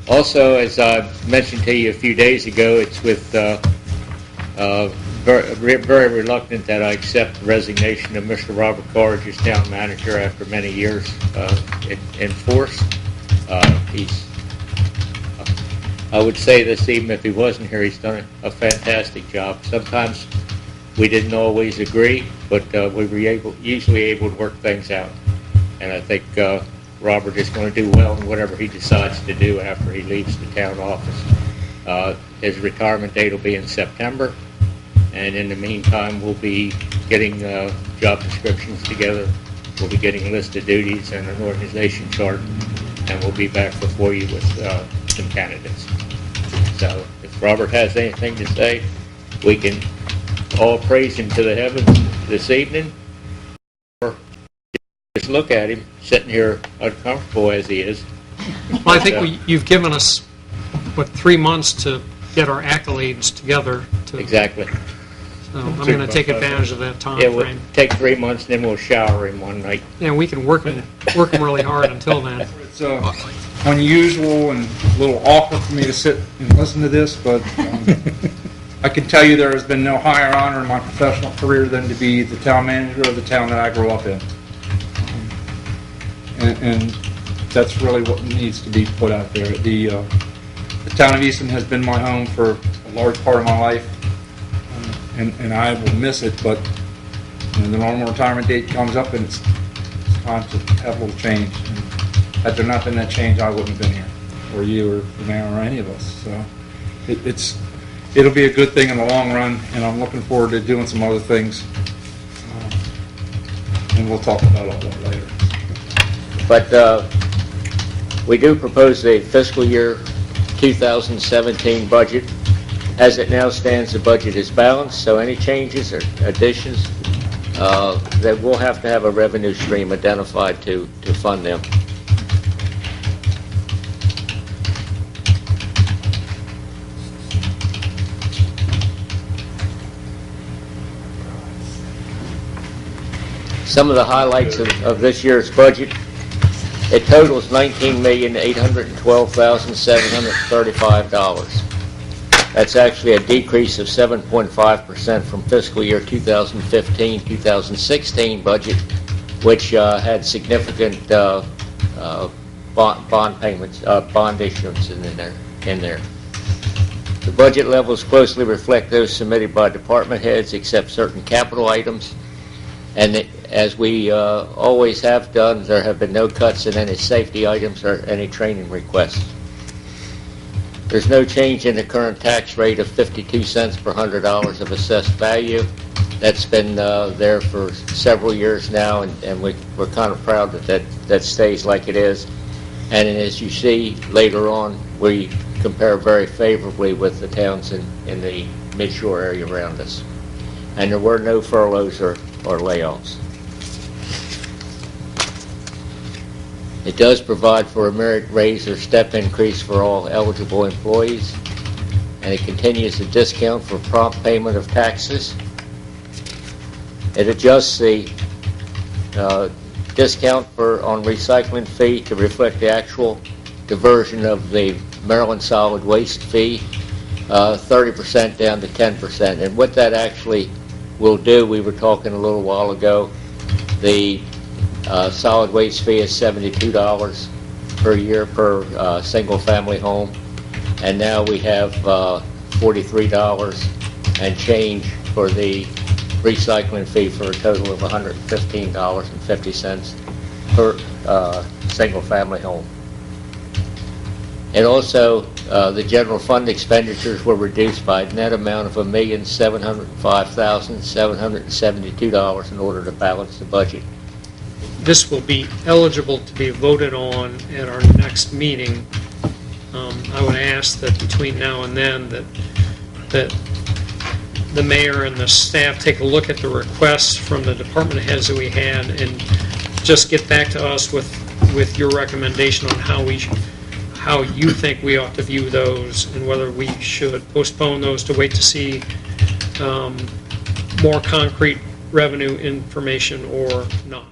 Also, as I mentioned to you a few days ago, it's with very reluctant that I accept the resignation of Mr. Robert Karge as town manager after many years in force. I would say this even if he wasn't here, he's done a fantastic job. Sometimes we didn't always agree, but we were usually able to work things out. And I think Robert is going to do well in whatever he decides to do after he leaves the town office. His retirement date will be in September, and in the meantime, we'll be getting job descriptions together. We'll be getting a list of duties and an organization chart, and we'll be back before you with some candidates. So if Robert has anything to say, we can all praise him to the heavens this evening, or just look at him sitting here uncomfortable as he is. Well, I think you've given us, what, 3 months to get our accolades together. Exactly. So I'm going to take advantage of that time frame. We'll take 3 months, and then we'll shower him one night. Yeah, we can work him really hard until then. It's unusual and a little awkward for me to sit and listen to this, but I can tell you there has been no higher honor in my professional career than to be the town manager of the town that I grew up in. And that's really what needs to be put out there. The town of Easton has been my home for a large part of my life, and I will miss it, but the normal retirement date comes up and it's time to have a little change. And had there not been that change, I wouldn't have been here, or you, or the mayor, or any of us. So it'll be a good thing in the long run, and I'm looking forward to doing some other things, and we'll talk about all that later. But we do propose a fiscal year 2017 budget. As it now stands, the budget is balanced, so any changes or additions, that we'll have to have a revenue stream identified to fund them. Some of the highlights of this year's budget: it totals $19,812,735. That's actually a decrease of 7.5% from fiscal year 2015-2016 budget, which had significant bond payments, bond issuance in there. The budget levels closely reflect those submitted by department heads, except certain capital items. And as we always have done, there have been no cuts in any safety items or any training requests. There's no change in the current tax rate of 52 cents per $100 of assessed value. That's been there for several years now, and we're kind of proud that stays like it is. And as you see later on, we compare very favorably with the towns in the mid-shore area around us. And there were no furloughs or layoffs. It does provide for a merit raise or step increase for all eligible employees, and it continues the discount for prompt payment of taxes. It adjusts the discount on recycling fee to reflect the actual diversion of the Maryland solid waste fee, 30% down to 10%. And what that actually will do, we were talking a little while ago, the solid waste fee is $72 per year per single family home, and now we have $43 and change for the recycling fee for a total of $115.50 per single family home. And also the general fund expenditures were reduced by a net amount of $1,705,772 in order to balance the budget. This will be eligible to be voted on at our next meeting. I would ask that between now and then that the mayor and the staff take a look at the requests from the department heads that we had and just get back to us with your recommendation on how you think we ought to view those and whether we should postpone those to wait to see more concrete revenue information or not.